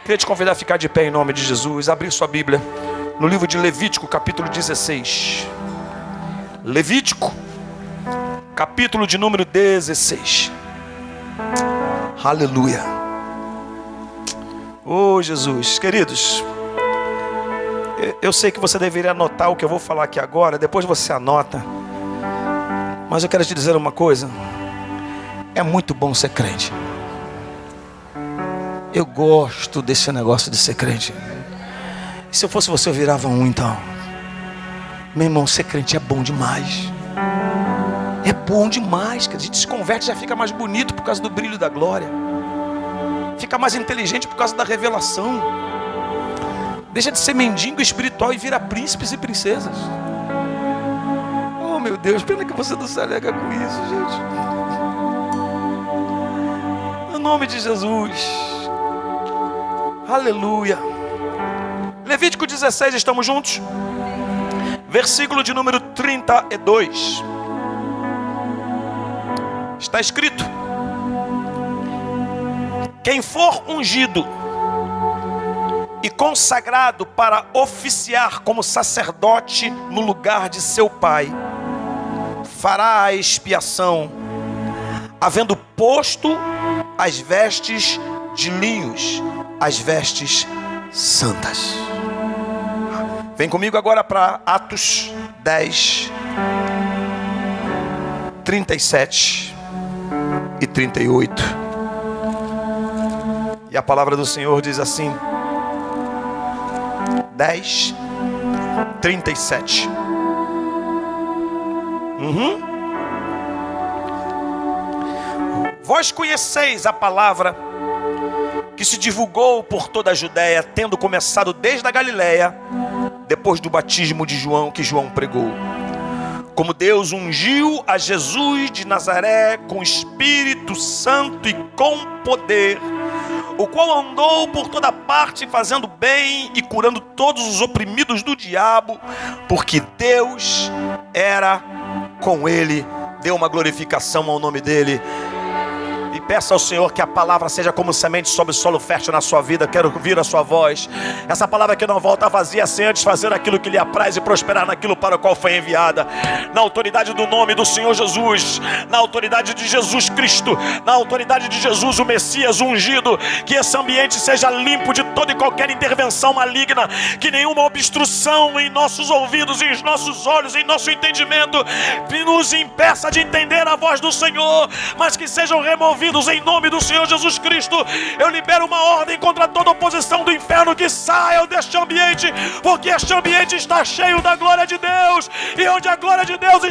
Queria te convidar a ficar de pé em nome de Jesus. Abrir sua Bíblia no livro de Levítico, capítulo 16. Levítico, capítulo de número 16. Aleluia. Oh Jesus, queridos, eu sei que você deveria anotar o que eu vou falar aqui agora. Depois você anota. Mas eu quero te dizer uma coisa. É muito bom ser crente. Eu gosto desse negócio de ser crente. E se eu fosse você, eu virava um então. Meu irmão, ser crente é bom demais. É bom demais. A gente se converte, já fica mais bonito por causa do brilho da glória. Fica mais inteligente por causa da revelação. Deixa de ser mendigo espiritual e vira príncipes e princesas. Oh meu Deus, pena que você não se alega com isso, gente. No nome de Jesus. Aleluia. Levítico 16, estamos juntos? Versículo de número 32. Está escrito: quem for ungido e consagrado para oficiar como sacerdote no lugar de seu pai, fará a expiação, havendo posto as vestes de linhos, as vestes santas. Vem comigo agora para Atos 10, 37 e 38. E a palavra do Senhor diz assim: 10, 37. Vós conheceis a palavra que se divulgou por toda a Judéia, tendo começado desde a Galiléia, depois do batismo de João, que João pregou. Como Deus ungiu a Jesus de Nazaré com Espírito Santo e com poder, o qual andou por toda parte fazendo bem e curando todos os oprimidos do diabo, porque Deus era com ele. Dê uma glorificação ao nome dele. E peça ao Senhor que a palavra seja como semente sobre o solo fértil na sua vida. Quero ouvir a sua voz. Essa palavra que não volta vazia sem antes fazer aquilo que lhe apraz e prosperar naquilo para o qual foi enviada. Na autoridade do nome do Senhor Jesus, na autoridade de Jesus Cristo, na autoridade de Jesus, o Messias ungido, que esse ambiente seja limpo de toda e qualquer intervenção maligna, que nenhuma obstrução em nossos ouvidos, em nossos olhos, em nosso entendimento nos impeça de entender a voz do Senhor, mas que sejam removidos em nome do Senhor Jesus Cristo. Eu libero uma ordem contra toda oposição do inferno que saia deste ambiente, porque este ambiente está cheio da glória de Deus, e onde a glória de Deus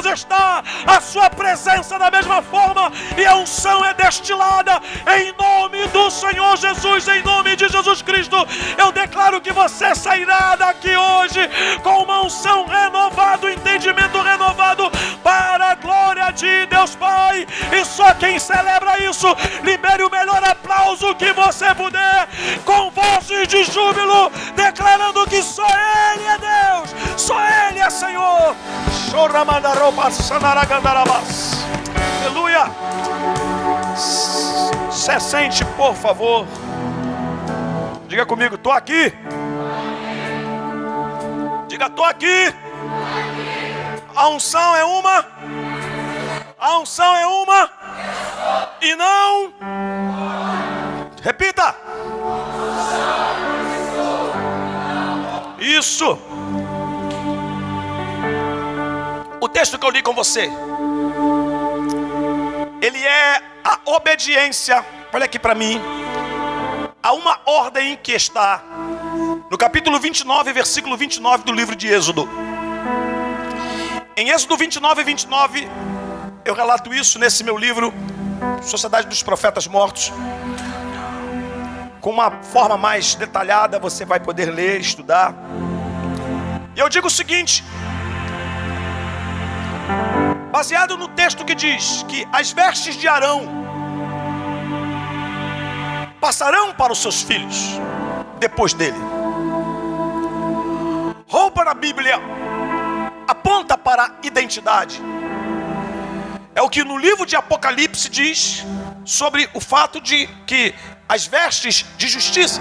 está, a sua presença da mesma forma, e a unção é destilada em nome do Senhor Jesus, em nome de Jesus Cristo. Eu declaro que você sairá daqui hoje com uma unção renovada, um entendimento renovado para a glória de Deus Pai. E só quem celebra isso, libere o melhor aplauso que você puder, com vozes de júbilo, declarando que só Ele é Deus, só Ele é Senhor. Aleluia. Se sente, por favor. Diga comigo: estou aqui. Diga: estou aqui. A unção é uma. A unção é uma e não. Repita. Isso. O texto que eu li com você, ele é a obediência, olha aqui para mim, a uma ordem que está no capítulo 29, versículo 29 do livro de Êxodo. Em Êxodo 29, 29, eu relato isso nesse meu livro, Sociedade dos Profetas Mortos. Com uma forma mais detalhada, você vai poder ler, estudar. E eu digo o seguinte: baseado no texto que diz que as vestes de Arão passarão para os seus filhos depois dele. Roupa na Bíblia aponta para a identidade. É o que no livro de Apocalipse diz sobre o fato de que as vestes de justiça.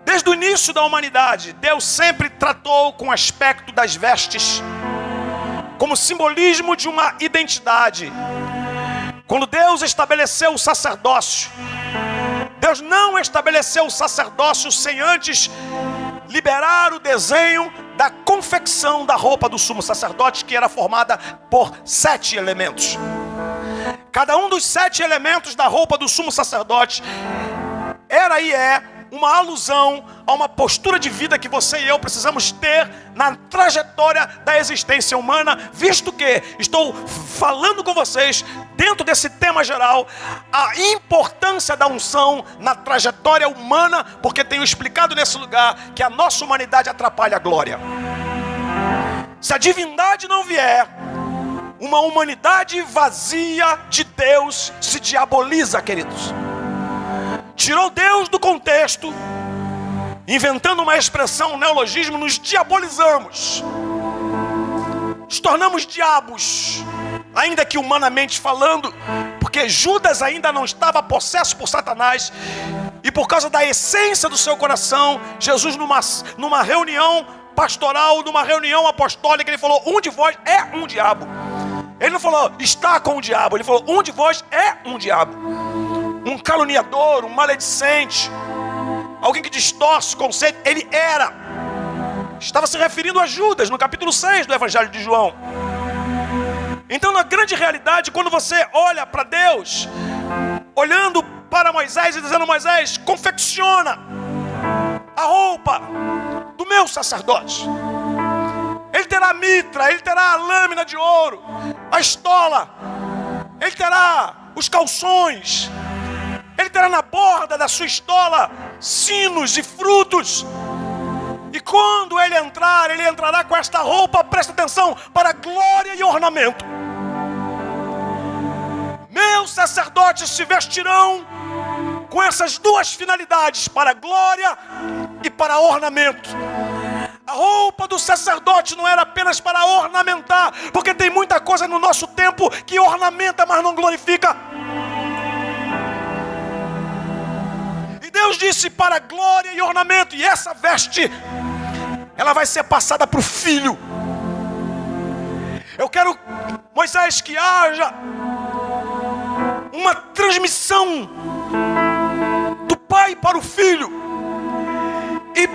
Desde o início da humanidade, Deus sempre tratou com o aspecto das vestes como simbolismo de uma identidade. Quando Deus estabeleceu o sacerdócio, Deus não estabeleceu o sacerdócio sem antes liberar o desenho da confecção da roupa do sumo sacerdote, que era formada por 7 elementos. Cada um dos 7 elementos da roupa do sumo sacerdote era e é uma alusão a uma postura de vida que você e eu precisamos ter na trajetória da existência humana, visto que estou falando com vocês, dentro desse tema geral, a importância da unção na trajetória humana, porque tenho explicado nesse lugar que a nossa humanidade atrapalha a glória. Se a divindade não vier, uma humanidade vazia de Deus se diaboliza, queridos. Tirou Deus do contexto, inventando uma expressão, um neologismo, nos diabolizamos. Nos tornamos diabos, ainda que humanamente falando, porque Judas ainda não estava possesso por Satanás, e por causa da essência do seu coração, Jesus numa reunião pastoral, numa reunião apostólica, ele falou: um de vós é um diabo. Ele não falou está com o diabo, ele falou um de vós é um diabo. Um caluniador, um maledicente, alguém que distorce o conceito. Ele estava se referindo a Judas no capítulo 6 do Evangelho de João. Então, na grande realidade, quando você olha para Deus, olhando para Moisés e dizendo: Moisés, confecciona a roupa do meu sacerdote. Ele terá a mitra, ele terá a lâmina de ouro, a estola, ele terá os calções, ele terá na borda da sua estola sinos e frutos. E quando ele entrar, ele entrará com esta roupa, presta atenção, para glória e ornamento. Meus sacerdotes se vestirão com essas duas finalidades, para glória e para ornamento. A roupa do sacerdote não era apenas para ornamentar, porque tem muita coisa no nosso tempo que ornamenta, mas não glorifica. Deus disse para glória e ornamento, e essa veste, ela vai ser passada para o filho. Eu quero, Moisés, que haja uma transmissão do pai para o filho, e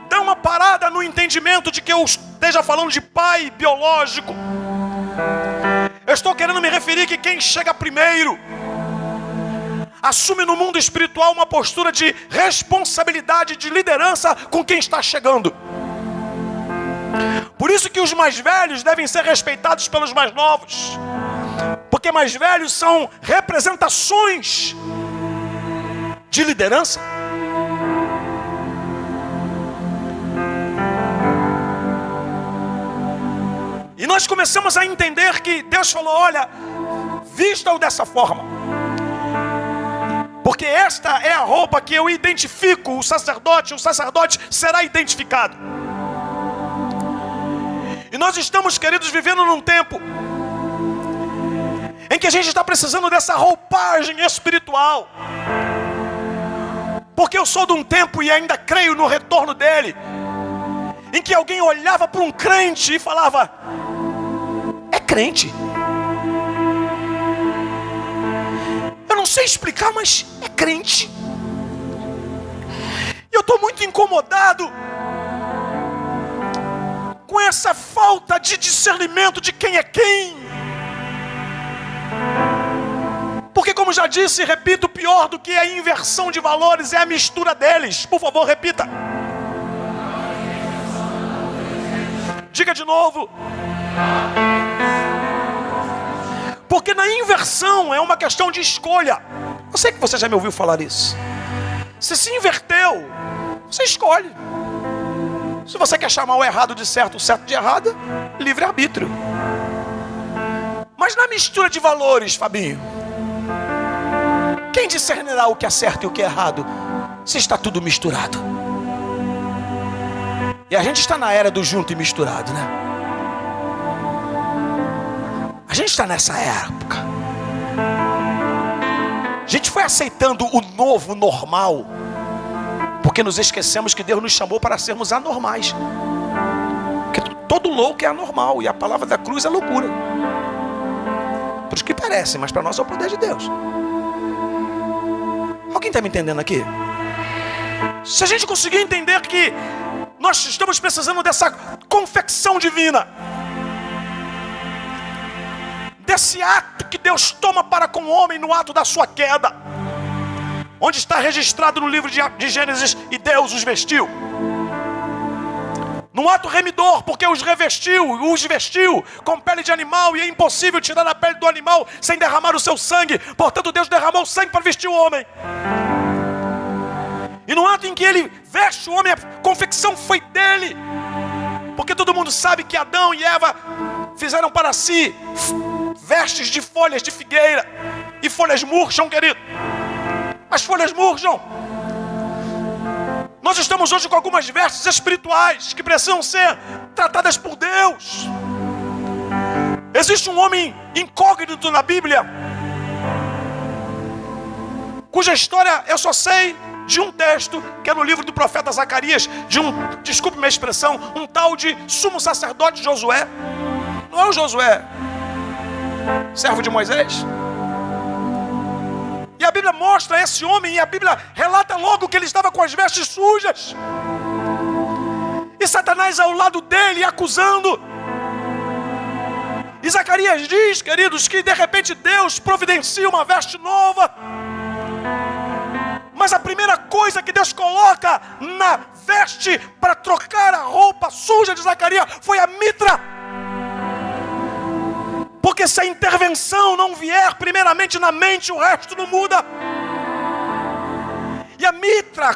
dá uma parada no entendimento de que eu esteja falando de pai biológico. Eu estou querendo me referir que quem chega primeiro assume no mundo espiritual uma postura de responsabilidade, de liderança com quem está chegando. Por isso que os mais velhos devem ser respeitados pelos mais novos, porque mais velhos são representações de liderança. E nós começamos a entender que Deus falou: olha, vista-o dessa forma, porque esta é a roupa que eu identifico o sacerdote será identificado. E nós estamos, queridos, vivendo num tempo em que a gente está precisando dessa roupagem espiritual. Porque eu sou de um tempo, e ainda creio no retorno dele, em que alguém olhava para um crente e falava: é crente. Eu não sei explicar, mas é crente. E eu estou muito incomodado com essa falta de discernimento de quem é quem. Porque, como já disse e repito, pior do que a inversão de valores é a mistura deles. Por favor, repita. Diga de novo. Porque na inversão é uma questão de escolha. Eu sei que você já me ouviu falar isso. Se inverteu, você escolhe. Se você quer chamar o errado de certo, o certo de errado, livre-arbítrio. Mas na mistura de valores, Fabinho, quem discernirá o que é certo e o que é errado, se está tudo misturado? E a gente está na era do junto e misturado, né? A gente está nessa época. A gente foi aceitando o novo normal, porque nos esquecemos que Deus nos chamou para sermos anormais. Porque todo louco é anormal, e a palavra da cruz é loucura. Por isso que parece, mas para nós é o poder de Deus. Alguém está me entendendo aqui? Se a gente conseguir entender que nós estamos precisando dessa confecção divina, desse ato que Deus toma para com o homem no ato da sua queda, onde está registrado no livro de Gênesis, e Deus os vestiu. Num ato remidor, porque os vestiu com pele de animal, e é impossível tirar a pele do animal sem derramar o seu sangue. Portanto, Deus derramou o sangue para vestir o homem. E no ato em que ele veste o homem, a confecção foi dele. Porque todo mundo sabe que Adão e Eva fizeram para si vestes de folhas de figueira. E folhas murcham, querido. As folhas murcham. Nós estamos hoje com algumas vestes espirituais que precisam ser tratadas por Deus. Existe um homem incógnito na Bíblia, cuja história eu só sei de um texto, que é no livro do profeta Zacarias, desculpe minha expressão, um tal de sumo sacerdote Josué. Não é o Josué, servo de Moisés? E a Bíblia mostra esse homem, e a Bíblia relata logo que ele estava com as vestes sujas. E Satanás ao lado dele, acusando. E Zacarias diz, queridos, que de repente Deus providencia uma veste nova. Mas a primeira coisa que Deus coloca na veste para trocar a roupa suja de Zacarias foi a mitra. Porque se a intervenção não vier primeiramente na mente, o resto não muda. E a mitra,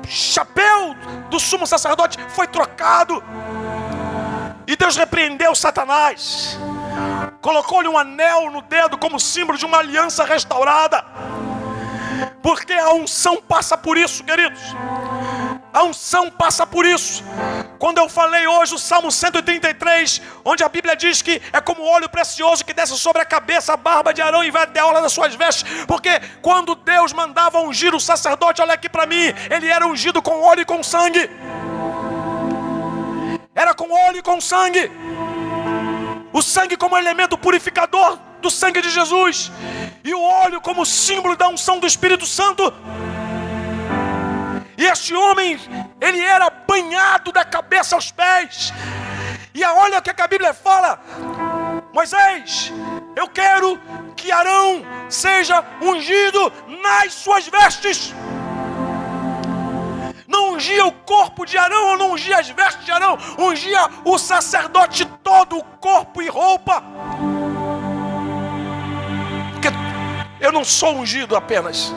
chapéu do sumo sacerdote, foi trocado. E Deus repreendeu Satanás. Colocou-lhe um anel no dedo como símbolo de uma aliança restaurada. Porque a unção passa por isso, queridos. A unção passa por isso. Quando eu falei hoje o Salmo 133, onde a Bíblia diz que é como óleo precioso que desce sobre a cabeça, a barba de Arão, e vai até a orla das suas vestes. Porque quando Deus mandava ungir o sacerdote, olha aqui para mim, ele era ungido com óleo e com sangue. Era com óleo e com sangue. O sangue como elemento purificador do sangue de Jesus, e o óleo como símbolo da unção do Espírito Santo. E este homem, ele era banhado da cabeça aos pés. E olha o que a Bíblia fala: Moisés, eu quero que Arão seja ungido nas suas vestes. Não ungia o corpo de Arão, ou não ungia as vestes de Arão, ungia o sacerdote todo, o corpo e roupa. Porque eu não sou ungido apenas,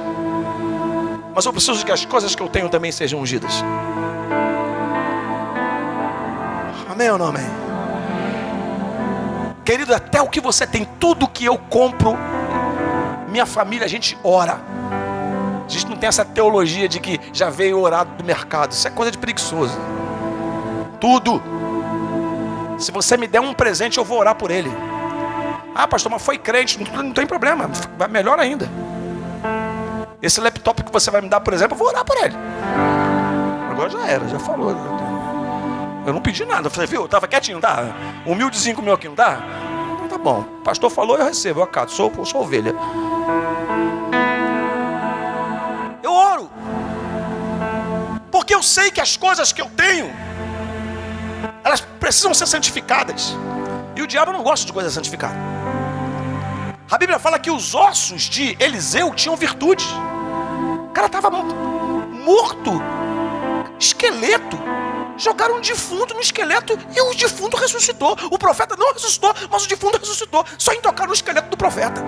mas eu preciso que as coisas que eu tenho também sejam ungidas. Amém ou não amém? Querido, até o que você tem, tudo que eu compro, minha família, a gente ora. A gente não tem essa teologia de que já veio orado do mercado. Isso é coisa de preguiçoso. Tudo. Se você me der um presente, eu vou orar por ele. Ah, pastor, mas foi crente. Não tem problema, vai melhor ainda. Esse laptop que você vai me dar, por exemplo, eu vou orar por ele. Agora já era, já falou. Eu não pedi nada. Eu falei, viu, eu estava quietinho, tá? Humildezinho com o meu aqui, não tá? Tá bom. O pastor falou, eu recebo, eu acato. Sou ovelha. Eu oro. Porque eu sei que as coisas que eu tenho, elas precisam ser santificadas. E o diabo não gosta de coisa santificada. A Bíblia fala que os ossos de Eliseu tinham virtude. O cara estava morto, esqueleto. Jogaram um defunto no esqueleto e o defunto ressuscitou. O profeta não ressuscitou, mas o defunto ressuscitou. Só em tocar no esqueleto do profeta.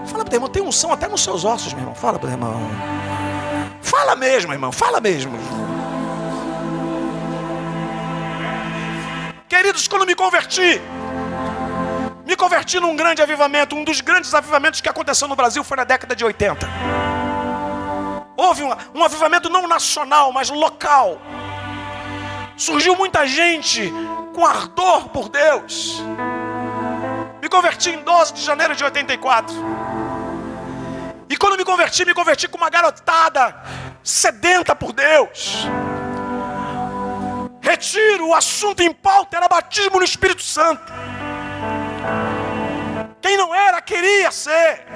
Fala para o irmão, tem unção até nos seus ossos, meu irmão. Fala para o irmão. Fala mesmo, irmão, fala mesmo. Queridos, quando me converti num grande avivamento. Um dos grandes avivamentos que aconteceu no Brasil foi na década de 80. Houve um avivamento não nacional, mas local. Surgiu muita gente com ardor por Deus. Me converti em 12 de janeiro de 84. me converti com uma garotada sedenta por Deus. Retiro, o assunto em pauta era batismo no Espírito Santo. Quem não era, queria ser.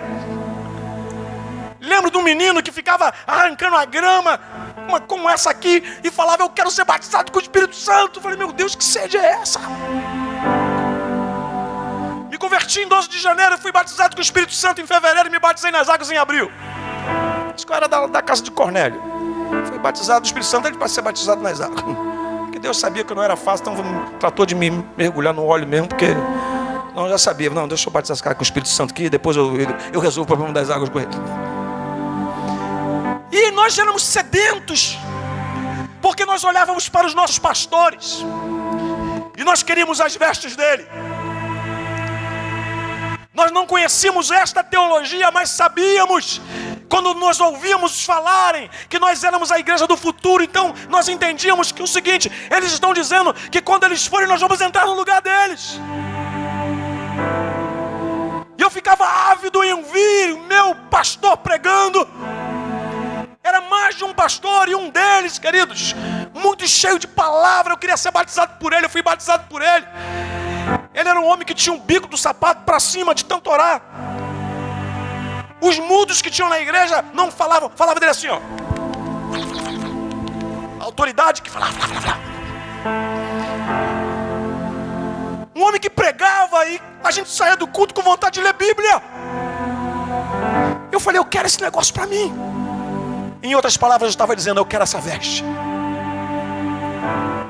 Lembro de um menino que ficava arrancando a grama, uma como essa aqui, e falava: eu quero ser batizado com o Espírito Santo. Eu falei: meu Deus, que sede é essa? Me converti em 12 de janeiro, fui batizado com o Espírito Santo em fevereiro e me batizei nas águas em abril. Isso era da casa de Cornélio. Fui batizado do Espírito Santo antes de ser batizado nas águas. Porque Deus sabia que não era fácil, então tratou de me mergulhar no óleo mesmo, porque não, já sabia. Não, deixa eu batizar esse cara com o Espírito Santo aqui, depois eu resolvo o problema das águas com ele. E nós éramos sedentos, porque nós olhávamos para os nossos pastores e nós queríamos as vestes dele. Nós não conhecíamos esta teologia, mas sabíamos, quando nós ouvíamos falarem que nós éramos a igreja do futuro, então nós entendíamos que o seguinte: eles estão dizendo que quando eles forem nós vamos entrar no lugar deles. E eu ficava ávido em ouvir o meu pastor pregando. Era mais de um pastor, e um deles, queridos, muito cheio de palavra. Eu queria ser batizado por ele, eu fui batizado por ele. Ele era um homem que tinha um bico do sapato para cima de tanto orar. Os mudos que tinham na igreja não falavam, falava dele assim, ó. A autoridade que falava. Um homem que pregava e a gente saía do culto com vontade de ler Bíblia. Eu falei: eu quero esse negócio para mim. Em outras palavras, eu estava dizendo: eu quero essa veste.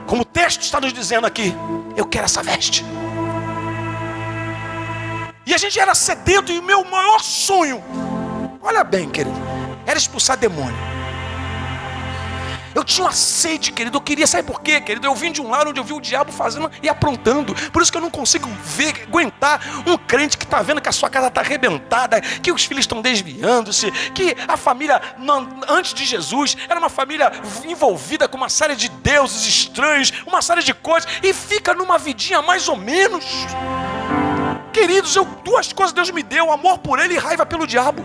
Como o texto está nos dizendo aqui, eu quero essa veste. E a gente era sedento, e o meu maior sonho, olha bem, querido, era expulsar demônio. Eu tinha uma sede, querido, eu queria, sabe por quê, querido? Eu vim de um lar onde eu vi o diabo fazendo e aprontando. Por isso que eu não consigo aguentar um crente que está vendo que a sua casa está arrebentada, que os filhos estão desviando-se, que a família, antes de Jesus, era uma família envolvida com uma série de deuses estranhos, uma série de coisas, e fica numa vidinha mais ou menos. Queridos, duas coisas Deus me deu: amor por ele e raiva pelo diabo.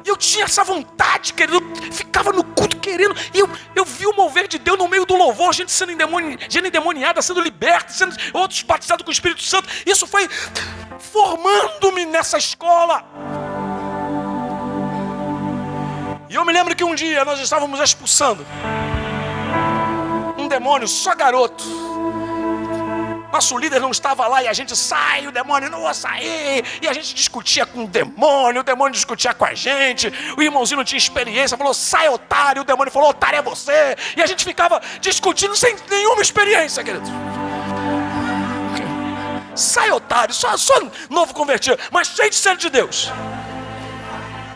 Eu tinha essa vontade, querido, eu ficava no culto querendo, e eu vi o mover de Deus no meio do louvor, gente sendo endemoniada, sendo liberta, sendo outros batizados com o Espírito Santo. Isso foi formando-me nessa escola. E eu me lembro que um dia nós estávamos expulsando um demônio, só garoto. Nosso líder não estava lá e a gente: sai, o demônio não vai sair. E a gente discutia com o demônio discutia com a gente. O irmãozinho não tinha experiência, falou: sai, otário. O demônio falou: otário é você. E a gente ficava discutindo sem nenhuma experiência, querido. Sai, otário, só novo convertido, mas cheio de sede de Deus.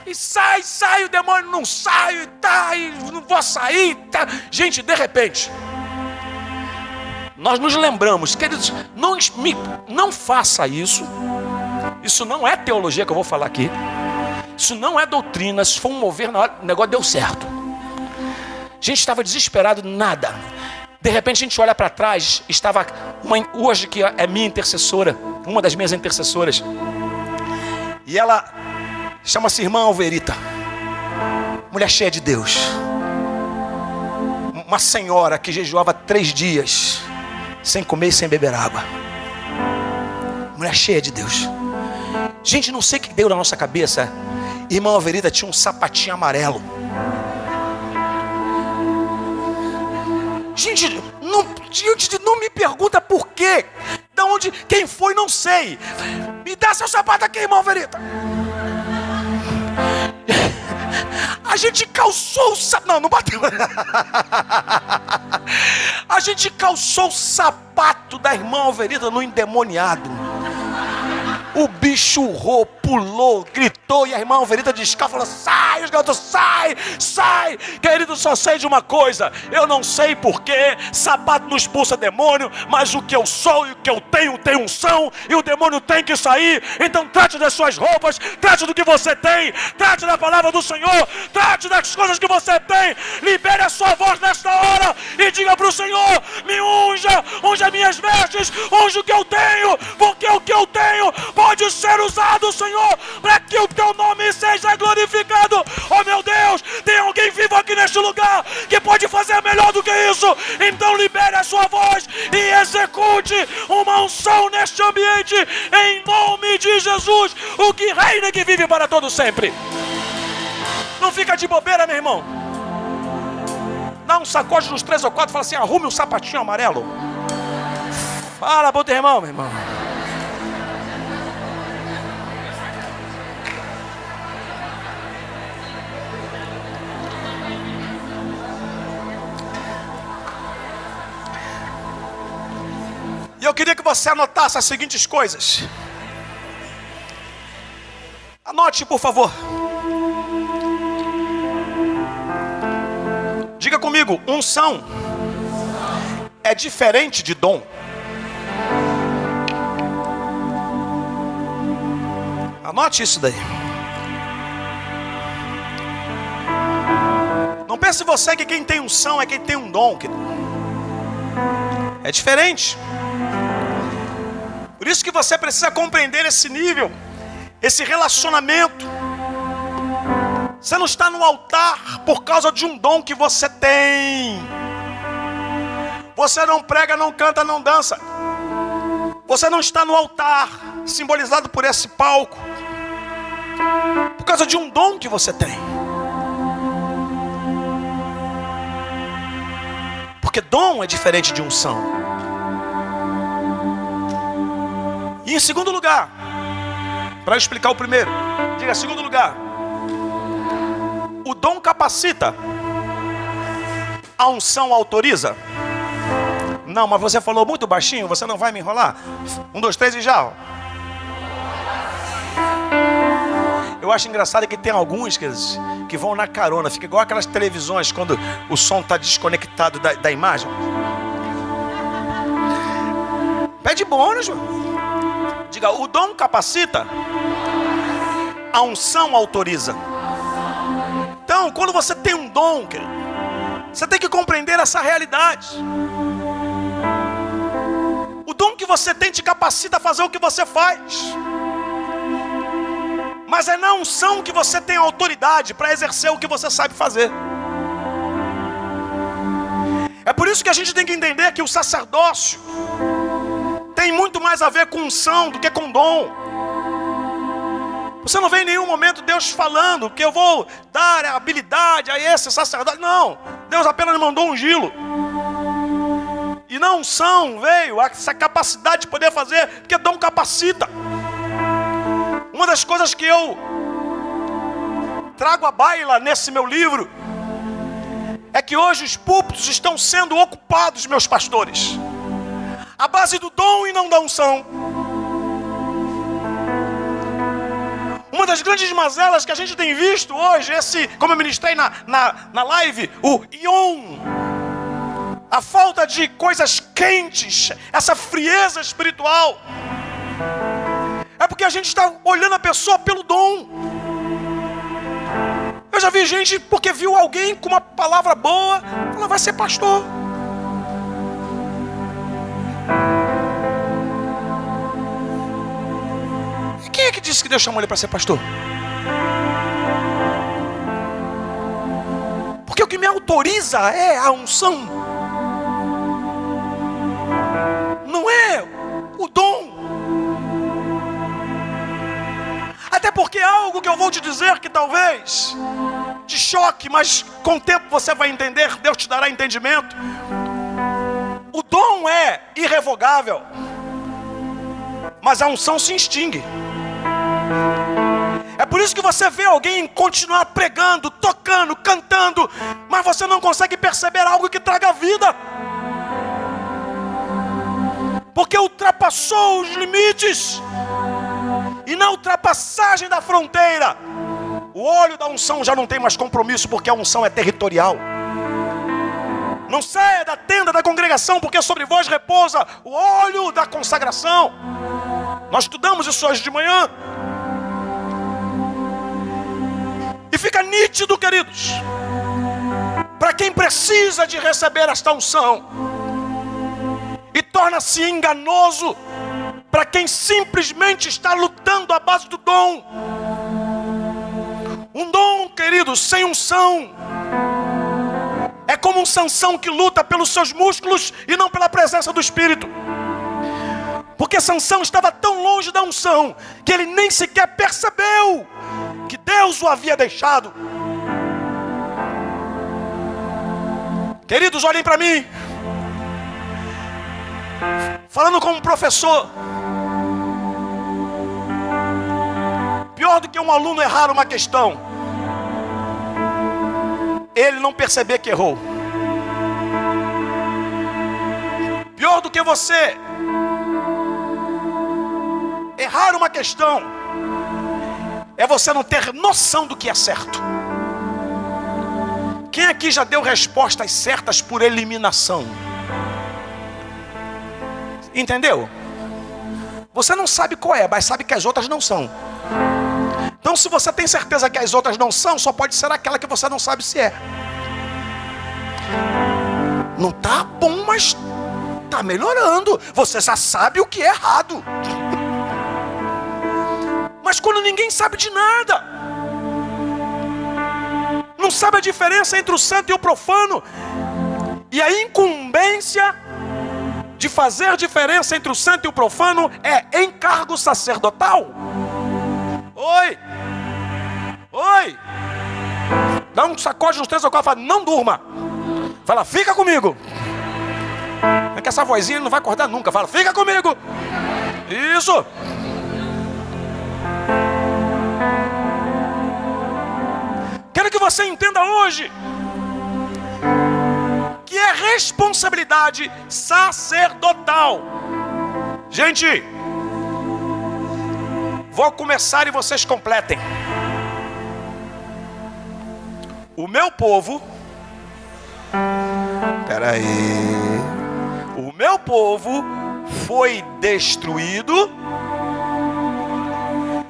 E sai, o demônio não sai, tá, e não vou sair, tá. Gente, de repente, nós nos lembramos, queridos, não faça isso. Isso não é teologia que eu vou falar aqui. Isso não é doutrina. Se for um mover na hora, o negócio deu certo. A gente estava desesperado, nada. De repente a gente olha para trás, estava hoje que é minha intercessora, uma das minhas intercessoras. E ela chama-se irmã Alverita. Mulher cheia de Deus. Uma senhora que jejuava 3 dias. Sem comer e sem beber água. Mulher cheia de Deus. Gente, não sei o que deu na nossa cabeça. Irmã Alverita tinha um sapatinho amarelo. Gente, não me pergunta por quê. Da onde, quem foi, não sei. Me dá seu sapato aqui, irmã Alverita. A gente calçou o sapato. Não bateu. A gente calçou o sapato da irmã Alverita no endemoniado. O bicho urrou, pulou, gritou, e a irmã Alverita descalça falou: sai, os garotos, sai. Querido, só sei de uma coisa: eu não sei porquê, sapato não expulsa demônio, mas o que eu sou e o que eu tenho tem unção, e o demônio tem que sair. Então trate das suas roupas, trate do que você tem, trate da palavra do Senhor, trate das coisas que você tem. Libere a sua voz nesta hora e diga para o Senhor: me unja minhas vestes, unja o que eu tenho, porque o que eu tenho pode ser usado, Senhor, para que o teu nome seja glorificado. Oh meu Deus, tem alguém vivo aqui neste lugar que pode fazer melhor do que isso. Então libere a sua voz e execute uma unção neste ambiente, em nome de Jesus, o que reina e que vive para todo sempre. Não fica de bobeira, meu irmão. Dá um sacode nos 3 ou 4 e fala assim: arrume um sapatinho amarelo. Fala pro teu irmão, meu irmão. E eu queria que você anotasse as seguintes coisas. Anote, por favor. Diga comigo: unção é diferente de dom. Anote isso daí. Não pense você que quem tem unção é quem tem um dom. É diferente. Por isso que você precisa compreender esse nível, esse relacionamento. Você não está no altar por causa de um dom que você tem. Você não prega, não canta, não dança. Você não está no altar, simbolizado por esse palco, por causa de um dom que você tem. Porque dom é diferente de unção. E em segundo lugar, para explicar o primeiro, diga: segundo lugar, o dom capacita, a unção autoriza. Não, mas você falou muito baixinho, você não vai me enrolar? 1, 2, 3 e já. Eu acho engraçado que tem alguns que vão na carona, fica igual aquelas televisões quando o som está desconectado da imagem. Pede bônus, João. Diga: o dom capacita, a unção autoriza. Então, quando você tem um dom, querido, você tem que compreender essa realidade. O dom que você tem te capacita a fazer o que você faz. Mas é na unção que você tem autoridade para exercer o que você sabe fazer. É por isso que a gente tem que entender que o sacerdócio tem muito mais a ver com unção do que com dom. Você não vê em nenhum momento Deus falando que eu vou dar a habilidade a esse sacerdote. Não, Deus apenas mandou ungí-lo. E na unção veio essa capacidade de poder fazer, porque dom capacita. Uma das coisas que eu trago à baila nesse meu livro é que hoje os púlpitos estão sendo ocupados, meus pastores, à base do dom e não da unção. Uma das grandes mazelas que a gente tem visto hoje, como eu ministrei na live, o ion, a falta de coisas quentes, essa frieza espiritual, é porque a gente está olhando a pessoa pelo dom. Eu já vi gente porque viu alguém com uma palavra boa, ela vai ser pastor. E quem é que disse que Deus chamou ele para ser pastor? Porque o que me autoriza é a unção, não é o dom. Até porque é algo que eu vou te dizer que talvez te choque, mas com o tempo você vai entender, Deus te dará entendimento. O dom é irrevogável, mas a unção se extingue. É por isso que você vê alguém continuar pregando, tocando, cantando, mas você não consegue perceber algo que traga vida, porque ultrapassou os limites. E na ultrapassagem da fronteira, o óleo da unção já não tem mais compromisso, porque a unção é territorial. Não saia da tenda da congregação, porque sobre vós repousa o óleo da consagração. Nós estudamos isso hoje de manhã. E fica nítido, queridos, para quem precisa de receber esta unção, e torna-se enganoso para quem simplesmente está lutando à base do dom. Um dom, querido, sem unção, é como um Sansão que luta pelos seus músculos e não pela presença do Espírito. Porque Sansão estava tão longe da unção que ele nem sequer percebeu que Deus o havia deixado. Queridos, olhem para mim. Falando como professor, pior do que um aluno errar uma questão, ele não perceber que errou. Pior do que você errar uma questão é você não ter noção do que é certo. Quem aqui já deu respostas certas por eliminação? Entendeu? Você não sabe qual é, mas sabe que as outras não são. Então, se você tem certeza que as outras não são, só pode ser aquela que você não sabe se é. Não tá bom, mas tá melhorando. Você já sabe o que é errado. Mas quando ninguém sabe de nada, não sabe a diferença entre o santo e o profano, e a incumbência de fazer diferença entre o santo e o profano é encargo sacerdotal. Oi! Oi! Dá um sacode nos 3 ou 4 e fala, não durma. Fala, fica comigo. É que essa vozinha não vai acordar nunca. Fala, fica comigo. Isso! Quero que você entenda hoje que é responsabilidade sacerdotal. Gente, vou começar e vocês completem. O meu povo, o meu povo foi destruído.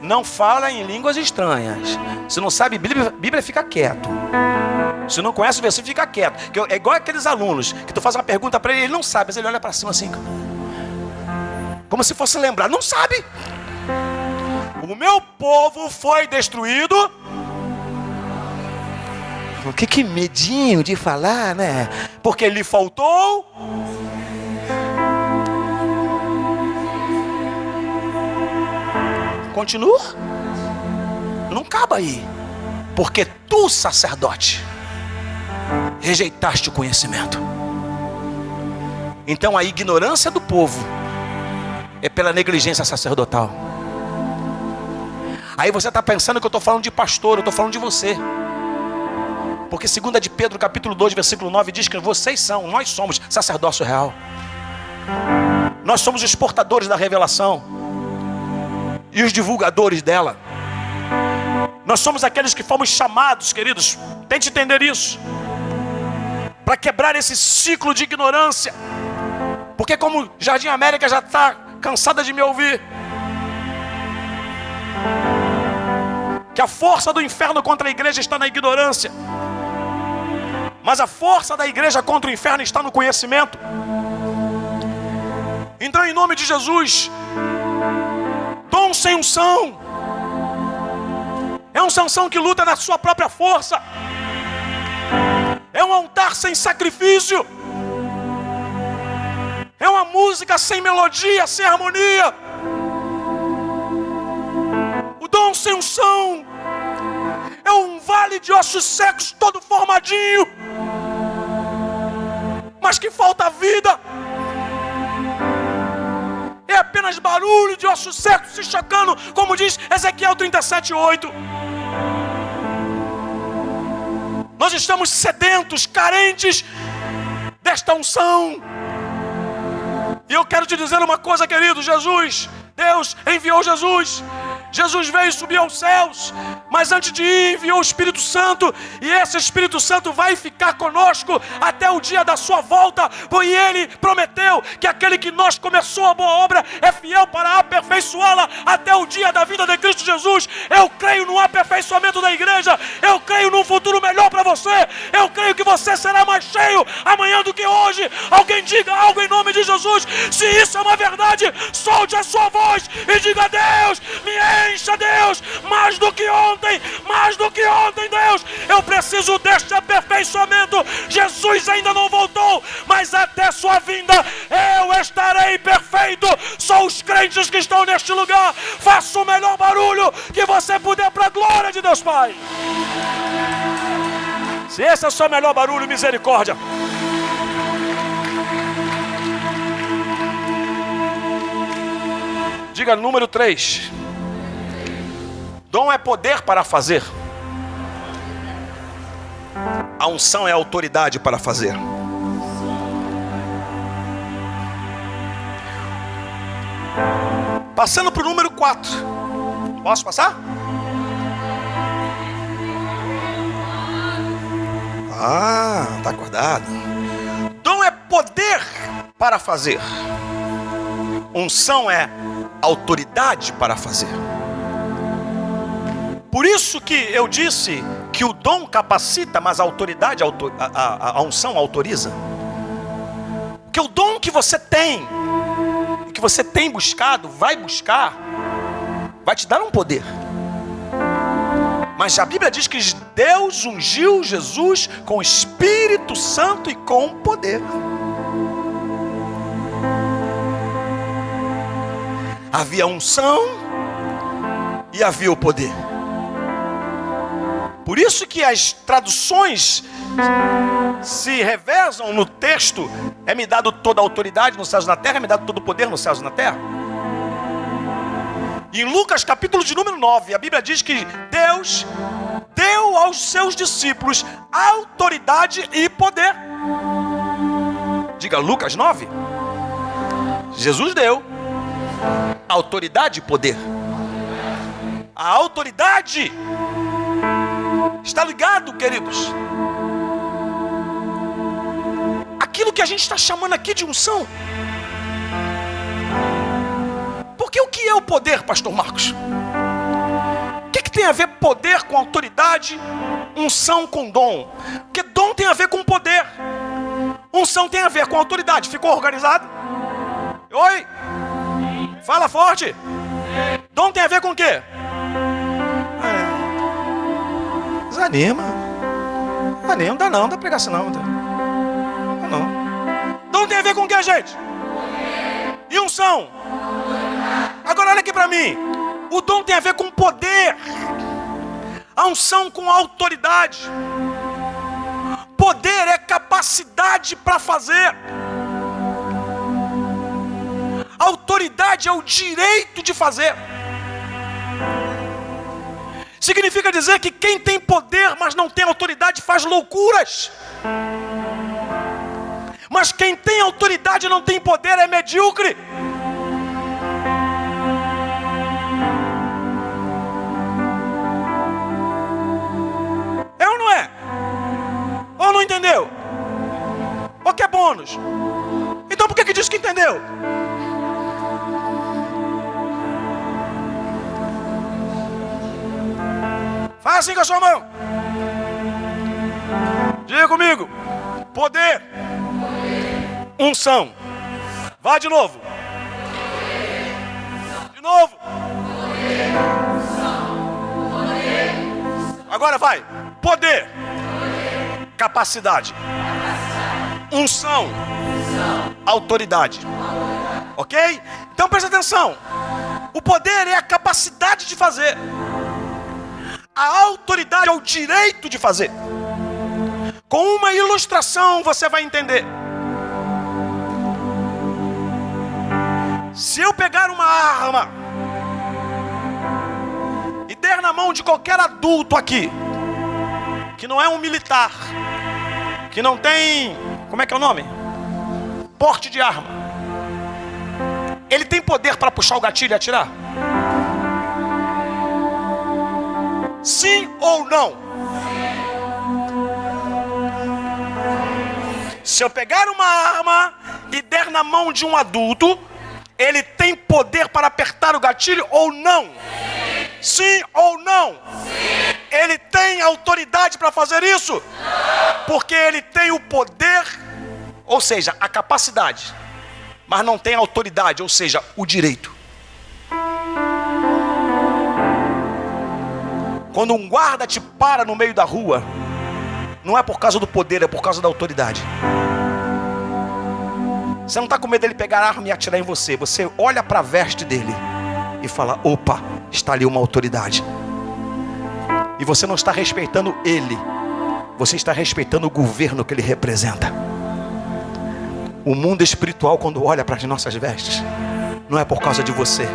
Não fala em línguas estranhas. Se não sabe Bíblia, fica quieto. Se não conhece o versículo, fica quieto. É igual aqueles alunos que tu faz uma pergunta para ele não sabe, mas ele olha para cima assim, como se fosse lembrar. Não sabe. O meu povo foi destruído. Que medinho de falar, né? Porque lhe faltou continua? Não acaba aí. Porque tu, sacerdote, rejeitaste o conhecimento. Então a ignorância do povo é pela negligência sacerdotal. Aí você está pensando que eu estou falando de pastor, eu estou falando de você. Porque 2 de Pedro capítulo 2, versículo 9 diz que nós somos sacerdócio real. Nós somos os portadores da revelação e os divulgadores dela. Nós somos aqueles que fomos chamados, queridos, tente entender isso, para quebrar esse ciclo de ignorância. Porque como Jardim América já está cansada de me ouvir, que a força do inferno contra a igreja está na ignorância, mas a força da igreja contra o inferno está no conhecimento. Então, em nome de Jesus, dom sem unção é um Sansão que luta na sua própria força. É um altar sem sacrifício. É uma música sem melodia, sem harmonia. O dom sem unção é um vale de ossos secos todo formadinho, mas que falta vida. É apenas barulho de ossos secos se chocando, como diz Ezequiel 37:8. Nós estamos sedentos, carentes desta unção. E eu quero te dizer uma coisa, querido. Deus enviou Jesus. Jesus veio subir aos céus, mas antes de ir enviou o Espírito Santo, e esse Espírito Santo vai ficar conosco até o dia da sua volta, e Ele prometeu que aquele que nós começou a boa obra é fiel para aperfeiçoá-la até o dia da vida de Cristo Jesus. Eu creio no aperfeiçoamento da igreja, eu creio num futuro melhor para você, eu creio que você será mais cheio amanhã do que hoje. Alguém diga algo em nome de Jesus. Se isso é uma verdade, solte a sua voz e diga: Deus, me encha, Deus, mais do que ontem, Deus, eu preciso deste aperfeiçoamento. Jesus ainda não voltou, mas até sua vinda eu estarei perfeito. Só os crentes que estão neste lugar, faça o melhor barulho que você puder para a glória de Deus Pai. Se esse é o seu melhor barulho, misericórdia. Diga número 3. Dom é poder para fazer. A unção é autoridade para fazer. Passando para o número 4. Posso passar? Tá acordado. Dom é poder para fazer. Unção é autoridade para fazer. Por isso que eu disse que o dom capacita, mas a autoridade, a unção autoriza. Porque o dom que você tem, que você tem buscado, vai buscar, vai te dar um poder. Mas a Bíblia diz que Deus ungiu Jesus com o Espírito Santo e com poder. Havia unção e havia o poder. Por isso que as traduções se revezam no texto. É-me dado toda a autoridade nos céus e na terra, é-me dado todo o poder nos céus e na terra. E em Lucas capítulo de número 9, a Bíblia diz que Deus deu aos seus discípulos autoridade e poder. Diga, Lucas 9. Jesus deu autoridade e poder. A autoridade está ligado, queridos, aquilo que a gente está chamando aqui de unção. Porque o que é o poder, pastor Marcos? O que tem a ver poder com autoridade, unção com dom? Porque dom tem a ver com poder, unção tem a ver com autoridade. Ficou organizado? Oi? Fala forte. Dom tem a ver com o quê? Desanima. Não dá não, dá pregação não. Não. Dom tem a ver com o que, gente? E unção? Agora olha aqui para mim. O dom tem a ver com poder. A unção com autoridade. Poder é capacidade para fazer. Autoridade é o direito de fazer. Significa dizer que quem tem poder, mas não tem autoridade, faz loucuras. Mas quem tem autoridade e não tem poder é medíocre. É ou não é? Ou não entendeu? Ou quer bônus? Então por que diz que entendeu? Faz assim com a sua mão. Diga comigo. Poder. Unção. Vai de novo. De novo. Agora vai. Poder. Capacidade. Unção. Autoridade. Ok? Então presta atenção. O poder é a capacidade de fazer. A autoridade é o direito de fazer. Com uma ilustração você vai entender. Se eu pegar uma arma e der na mão de qualquer adulto aqui, que não é um militar, que não tem, como é que é o nome? Porte de arma. Ele tem poder para puxar o gatilho e atirar? Sim ou não? Se eu pegar uma arma e der na mão de um adulto, ele tem poder para apertar o gatilho ou não? Sim ou não? Ele tem autoridade para fazer isso? Porque ele tem o poder, ou seja, a capacidade, mas não tem a autoridade, ou seja, o direito. Quando um guarda te para no meio da rua, não é por causa do poder, é por causa da autoridade. Você não está com medo dele pegar a arma e atirar em você. Você olha para a veste dele e fala: opa, está ali uma autoridade. E você não está respeitando ele, você está respeitando o governo que ele representa. O mundo espiritual, quando olha para as nossas vestes, não é por causa de você,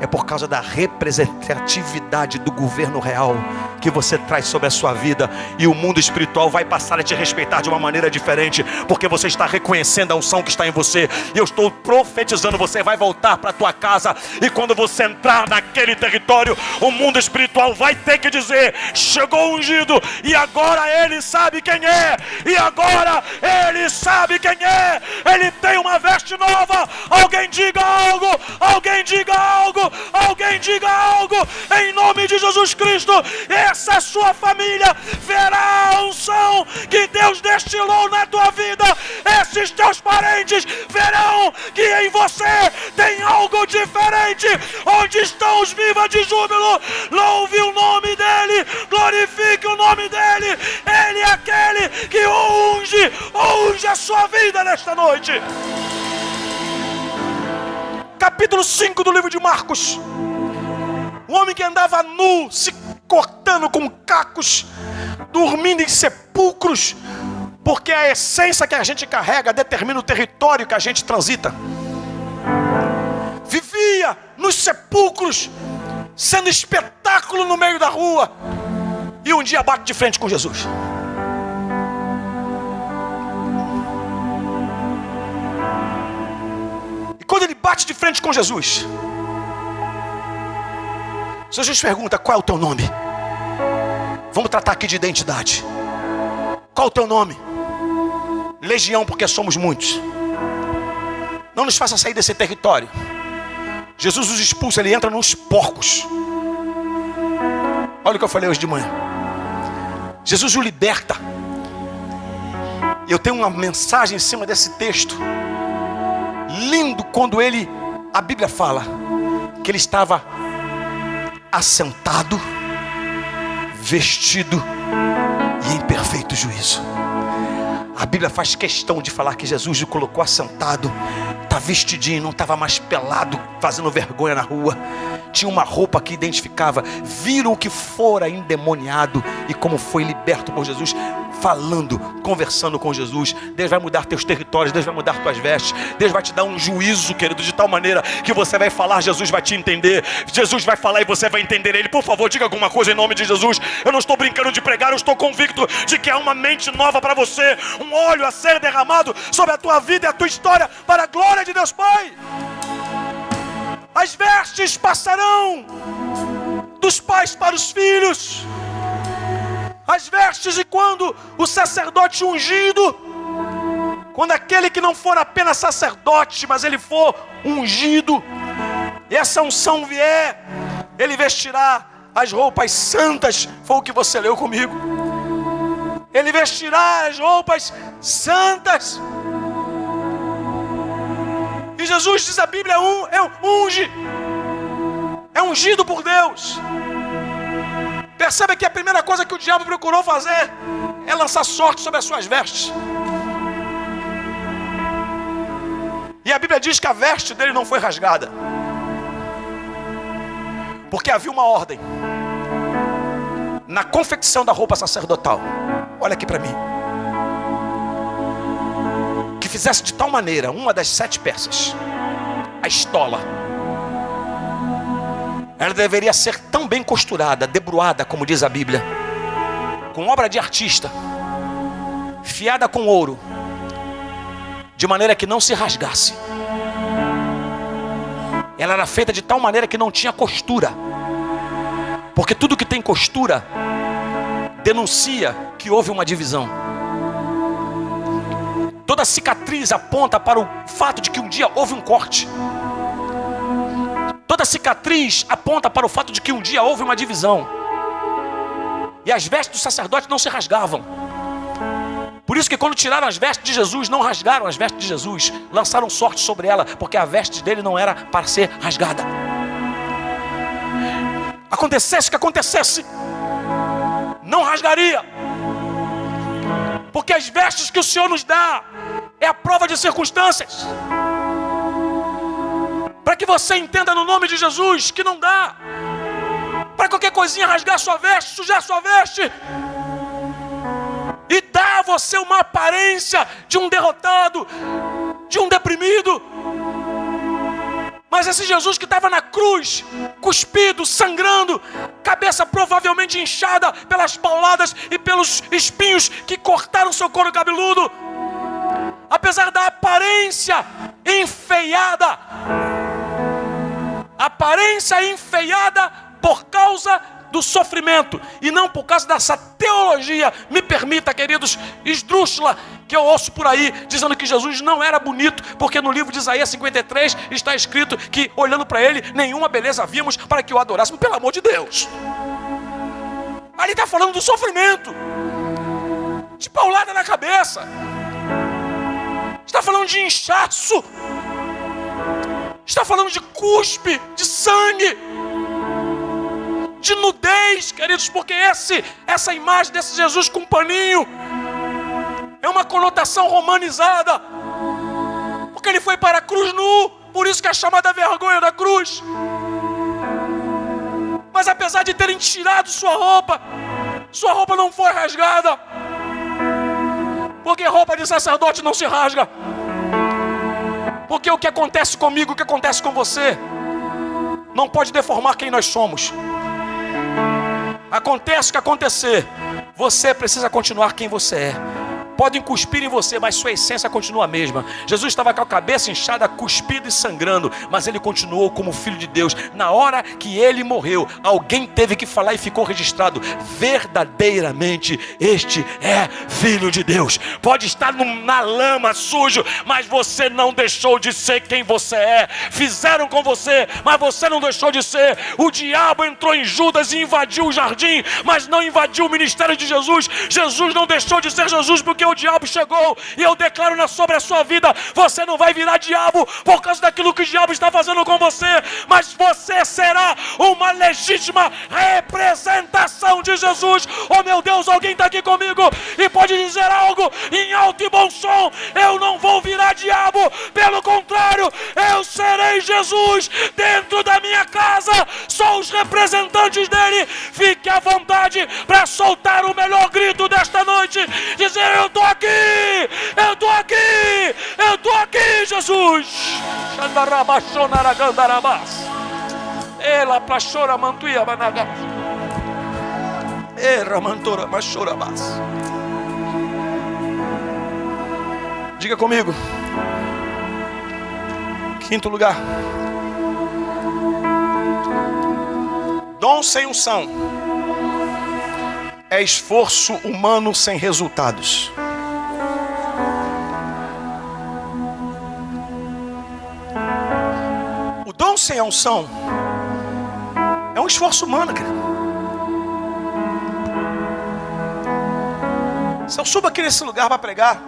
é por causa da representatividade do governo real que você traz sobre a sua vida. E o mundo espiritual vai passar a te respeitar de uma maneira diferente, porque você está reconhecendo a unção que está em você. E eu estou profetizando, você vai voltar para a tua casa, e quando você entrar naquele território, o mundo espiritual vai ter que dizer: chegou o ungido, e agora ele sabe quem é, e agora ele sabe quem é, ele tem uma veste nova. Alguém diga algo, alguém diga algo, alguém diga algo, em nome de Jesus Cristo. Essa sua família verá a unção que Deus destilou na tua vida. Esses teus parentes verão que em você tem algo diferente. Onde estão os vivas de júbilo? Louve o nome dele, glorifique o nome dele. Ele é aquele que unge a sua vida nesta noite. Capítulo 5 do livro de Marcos. Um homem que andava nu, se cortando com cacos, dormindo em sepulcros, porque a essência que a gente carrega determina o território que a gente transita. Vivia nos sepulcros, sendo espetáculo no meio da rua, e um dia bate de frente com Jesus. E quando ele bate de frente com Jesus, Jesus pergunta: qual é o teu nome? Vamos tratar aqui de identidade. Qual é o teu nome? Legião, porque somos muitos. Não nos faça sair desse território. Jesus os expulsa, ele entra nos porcos. Olha o que eu falei hoje de manhã. Jesus o liberta. E eu tenho uma mensagem em cima desse texto lindo, quando a Bíblia fala que ele estava assentado, vestido e em perfeito juízo. A Bíblia faz questão de falar que Jesus o colocou assentado, está vestidinho, não estava mais pelado, fazendo vergonha na rua. Tinha uma roupa que identificava. Viram o que fora endemoniado e como foi liberto por Jesus, falando, conversando com Jesus. Deus vai mudar teus territórios, Deus vai mudar tuas vestes, Deus vai te dar um juízo, querido, de tal maneira que você vai falar, Jesus vai te entender. Jesus vai falar e você vai entender ele. Por favor, diga alguma coisa em nome de Jesus. Eu não estou brincando de pregar, eu estou convicto de que há uma mente nova para você, um óleo a ser derramado sobre a tua vida e a tua história, para a glória de Deus Pai. As vestes passarão dos pais para os filhos. As vestes, e quando o sacerdote ungido, quando aquele que não for apenas sacerdote, mas ele for ungido, e essa unção vier, ele vestirá as roupas santas. Foi o que você leu comigo. Ele vestirá as roupas santas. E Jesus, diz a Bíblia, é ungido por Deus. Percebe que a primeira coisa que o diabo procurou fazer é lançar sorte sobre as suas vestes. E a Bíblia diz que a veste dele não foi rasgada, porque havia uma ordem na confecção da roupa sacerdotal. Olha aqui para mim. Que fizesse de tal maneira, uma das 7 peças, a estola, ela deveria ser tão bem costurada, debruada, como diz a Bíblia, com obra de artista, fiada com ouro, de maneira que não se rasgasse. Ela era feita de tal maneira que não tinha costura. Porque tudo que tem costura denuncia que houve uma divisão. Toda cicatriz aponta para o fato de que um dia houve um corte. Toda cicatriz aponta para o fato de que um dia houve uma divisão. E as vestes dos sacerdotes não se rasgavam. Por isso que quando tiraram as vestes de Jesus, não rasgaram as vestes de Jesus, lançaram sorte sobre ela, porque a veste dele não era para ser rasgada. Acontecesse o que acontecesse, não rasgaria. Porque as vestes que o Senhor nos dá é a prova de circunstâncias. Para que você entenda no nome de Jesus que não dá para qualquer coisinha rasgar sua veste, sujar sua veste e dar a você uma aparência de um derrotado, de um deprimido. Mas esse Jesus que estava na cruz, cuspido, sangrando, cabeça provavelmente inchada pelas pauladas e pelos espinhos que cortaram seu couro cabeludo, apesar da aparência enfeiada por causa do sofrimento e não por causa dessa teologia, me permita, queridos, esdrúxula, que eu ouço por aí, dizendo que Jesus não era bonito, porque no livro de Isaías 53 está escrito que, olhando para ele, nenhuma beleza vimos para que o adorássemos. Pelo amor de Deus, ali está falando do sofrimento, de paulada na cabeça, está falando de inchaço, está falando de cuspe, de sangue, de nudez, queridos, porque essa imagem desse Jesus com paninho é uma conotação romanizada, porque ele foi para a cruz nu, por isso que é chamada vergonha da cruz. Mas apesar de terem tirado sua roupa não foi rasgada, porque roupa de sacerdote não se rasga. Porque o que acontece comigo, o que acontece com você, não pode deformar quem nós somos. Acontece o que acontecer, você precisa continuar quem você é. Podem cuspir em você, mas sua essência continua a mesma. Jesus estava com a cabeça inchada, cuspido e sangrando, mas ele continuou como filho de Deus. Na hora que ele morreu, alguém teve que falar e ficou registrado: verdadeiramente este é filho de Deus. Pode estar na lama, sujo, mas você não deixou de ser quem você é. Fizeram com você, mas você não deixou de ser. O diabo entrou em Judas e invadiu o jardim, mas não invadiu o ministério de Jesus. Jesus não deixou de ser Jesus porque o diabo chegou. E eu declaro sobre a sua vida: você não vai virar diabo por causa daquilo que o diabo está fazendo com você, mas você será uma legítima representação de Jesus. Oh meu Deus, alguém está aqui comigo e pode dizer algo em alto e bom som: eu não vou virar diabo, pelo contrário, eu serei Jesus dentro da minha casa. Só os representantes dele, fique à vontade para soltar o melhor grito desta noite, dizer: eu estou aqui, eu estou aqui, eu estou aqui, Jesus. Ela plachora mantuia banaga. Era mantora machora bas. Diga comigo. Quinto lugar. Dom sem unção é esforço humano sem resultados. O dom sem a unção é um esforço humano, cara. Se eu subo aqui nesse lugar para pregar,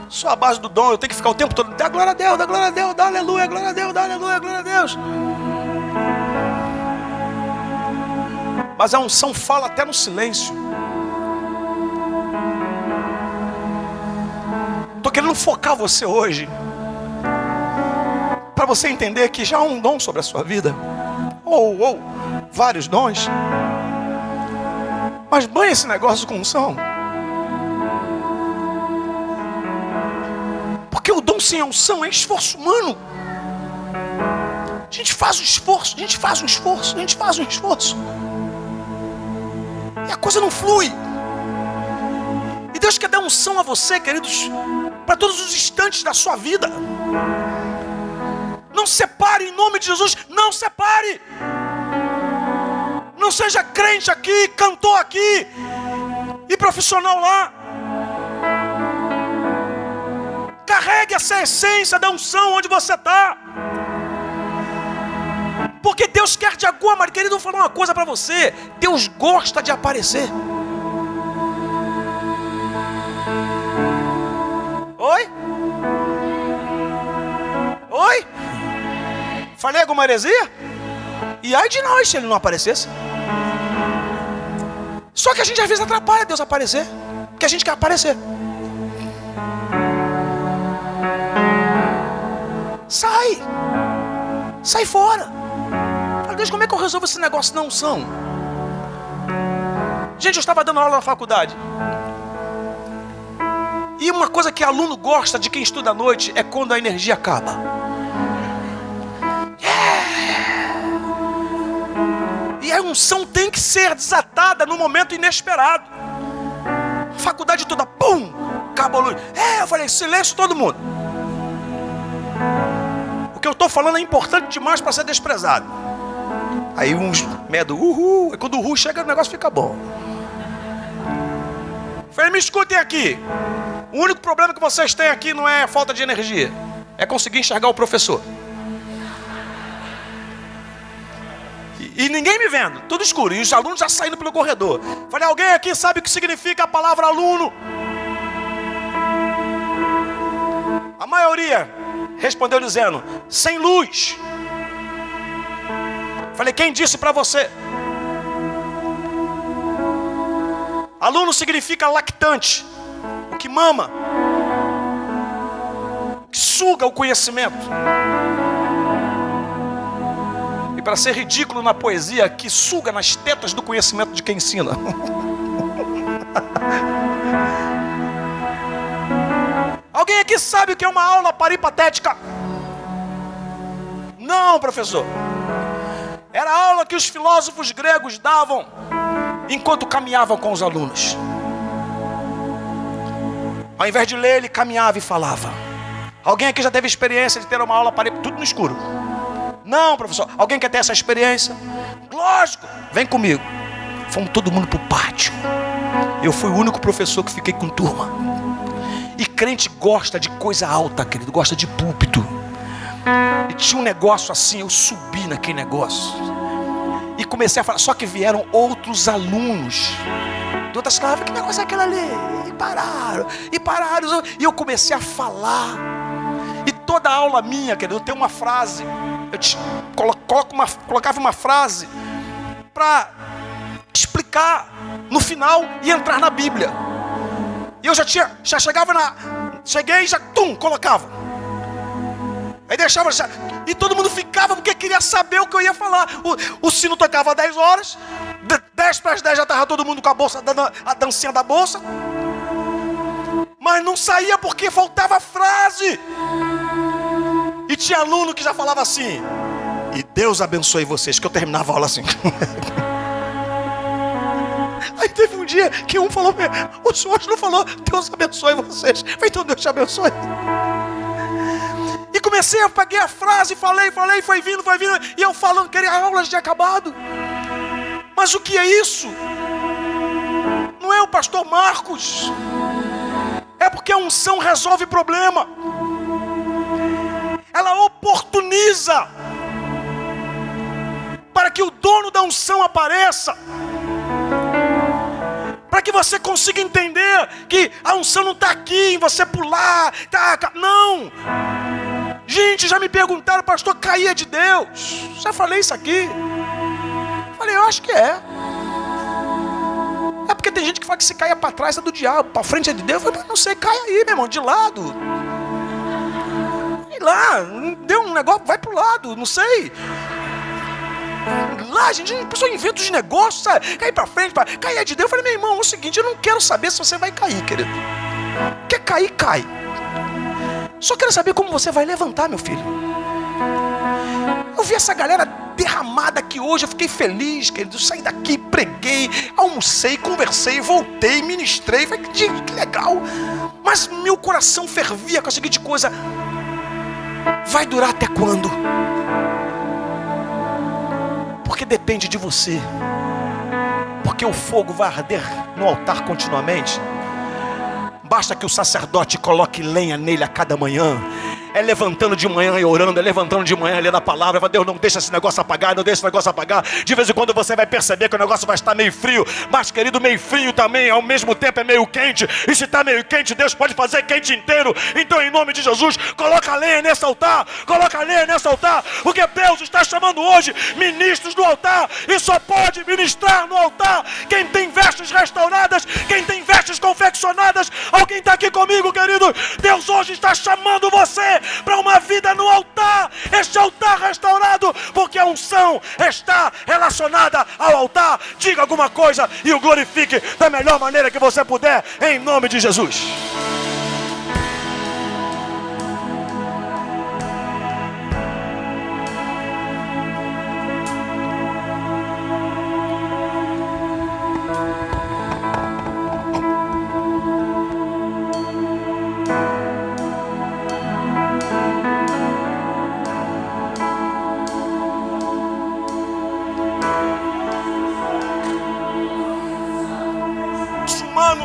só a base do dom, eu tenho que ficar o tempo todo: dá glória a Deus, dá glória a Deus, dá aleluia, glória a Deus, dá aleluia, glória a Deus. Mas a unção fala até no silêncio. Estou querendo focar você hoje, para você entender que já há um dom sobre a sua vida, ou vários dons, mas banha esse negócio com unção. Porque o dom sem unção é esforço humano. A gente faz um esforço, a gente faz um esforço, a gente faz um esforço, e a coisa não flui. E Deus quer dar unção a você, queridos, para todos os instantes da sua vida. Não separe, em nome de Jesus, não separe. Não seja crente aqui, cantor aqui e profissional lá. Carregue essa essência da unção onde você está. Porque Deus quer de alguma maneira. Querido, eu vou falar uma coisa para você. Deus gosta de aparecer. Oi? Oi? Falei alguma heresia? E ai de nós se ele não aparecesse. Só que a gente às vezes atrapalha Deus aparecer, porque a gente quer aparecer. Sai fora. Fala, Deus, como é que eu resolvo esse negócio da unção? Gente, eu estava dando aula na faculdade. E uma coisa que aluno gosta de quem estuda à noite é quando a energia acaba. E a unção tem que ser desatada no momento inesperado. A faculdade toda, pum, acaba a luz. Eu falei, silêncio todo mundo. O que eu estou falando é importante demais para ser desprezado. Aí uns medo, uhul. E quando o uhul chega, o negócio fica bom. Falei, me escutem aqui. O único problema que vocês têm aqui não é falta de energia, é conseguir enxergar o professor. E ninguém me vendo, tudo escuro. E os alunos já saindo pelo corredor. Falei, alguém aqui sabe o que significa a palavra aluno? A maioria respondeu dizendo, sem luz. Falei, quem disse para você? Aluno significa lactante, o que mama, que suga o conhecimento. E para ser ridículo na poesia, que suga nas tetas do conhecimento de quem ensina. Alguém aqui sabe o que é uma aula peripatética? Não, professor. Era a aula que os filósofos gregos davam enquanto caminhavam com os alunos. Ao invés de ler, ele caminhava e falava. Alguém aqui já teve experiência de ter uma aula tudo no escuro? Não, professor. Alguém quer ter essa experiência? Lógico. Vem comigo. Fomos todo mundo pro pátio. Eu fui o único professor que fiquei com turma. E crente gosta de coisa alta, querido. Gosta de púlpito. E tinha um negócio assim, eu subi naquele negócio. E comecei a falar, só que vieram outros alunos de outras classes. Que negócio é aquele ali? E pararam. E eu comecei a falar. E toda a aula minha, querido, eu tenho uma frase. Eu colocava uma frase para explicar no final e entrar na Bíblia. E eu já chegava cheguei e já, colocava. Aí deixava, e todo mundo ficava porque queria saber o que eu ia falar. O sino tocava 10 horas, 10 para as 10 já estava todo mundo com a bolsa, dando a dancinha da bolsa. Mas não saía porque faltava frase. E tinha aluno que já falava assim, e Deus abençoe vocês, que eu terminava a aula assim. Aí teve um dia que um falou, o senhor não falou, Deus abençoe vocês. Eu falei, então Deus te abençoe. E comecei a pegar a frase, falei, foi vindo, e eu falando que a aula já tinha acabado. Mas o que é isso? Não é o pastor Marcos. É porque a unção resolve problema. Ela oportuniza para que o dono da unção apareça. Para que você consiga entender que a unção não está aqui em você pular. Não. Gente, já me perguntaram, pastor, caía de Deus? Já falei isso aqui. Falei, eu acho que é. É porque tem gente que fala que se caia para trás é do diabo, para frente é de Deus. Eu falei, não sei, cai aí, meu irmão, de lado. Sei lá, deu um negócio, vai pro lado, não sei. Lá, gente, a pessoa inventa os negócios, sabe? Cair para frente, cair é de Deus. Eu falei, meu irmão, é o seguinte, eu não quero saber se você vai cair, querido. Quer cair, cai. Só quero saber como você vai levantar, meu filho. Eu vi essa galera derramada aqui hoje, eu fiquei feliz, querido. Eu saí daqui, preguei, almocei, conversei, voltei, ministrei. Falei, que legal. Mas meu coração fervia com a seguinte coisa: vai durar até quando? Porque depende de você. porque o fogo vai arder no altar continuamente. Basta que o sacerdote coloque lenha nele a cada manhã. É levantando de manhã e orando, é levantando de manhã e lendo a palavra. Fala, Deus, não deixa esse negócio apagar, não deixa esse negócio apagar. De vez em quando você vai perceber que o negócio vai estar meio frio. Mas, querido, meio frio também, ao mesmo tempo é meio quente. E se está meio quente, Deus pode fazer quente inteiro. Então, em nome de Jesus, coloca a lenha nesse altar. Coloca a lenha nesse altar. Porque Deus está chamando hoje ministros do altar. E só pode ministrar no altar quem tem vestes restauradas, quem tem vestes confeccionadas. Alguém está aqui comigo, querido? Deus hoje está chamando você para uma vida no altar, este altar restaurado, porque a unção está relacionada ao altar. Diga alguma coisa e o glorifique da melhor maneira que você puder, em nome de Jesus.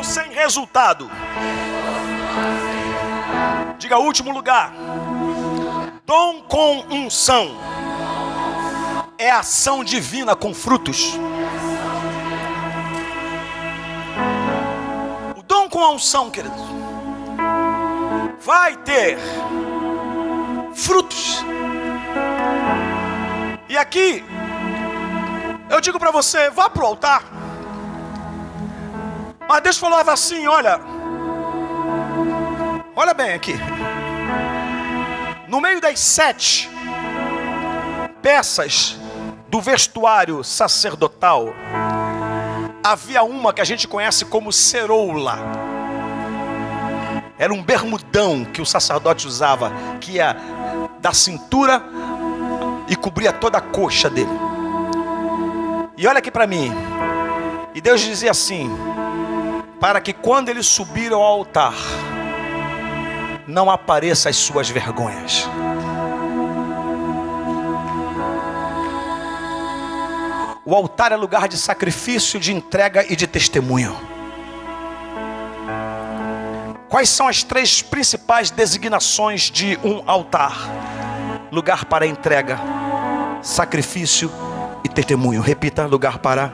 Sem resultado. Diga último lugar. Dom com unção é ação divina com frutos. O dom com a unção, querido, vai ter frutos. E aqui eu digo para você, vá para o altar. Mas Deus falava assim, olha bem aqui. No meio das 7 peças do vestuário sacerdotal, havia uma que a gente conhece como ceroula. Era um bermudão que o sacerdote usava, que ia da cintura e cobria toda a coxa dele. E olha aqui para mim. E Deus dizia assim, para que quando ele subir ao altar, não apareça as suas vergonhas. O altar é lugar de sacrifício, de entrega e de testemunho. Quais são as 3 principais designações de um altar? Lugar para entrega, sacrifício e testemunho. Repita, lugar para...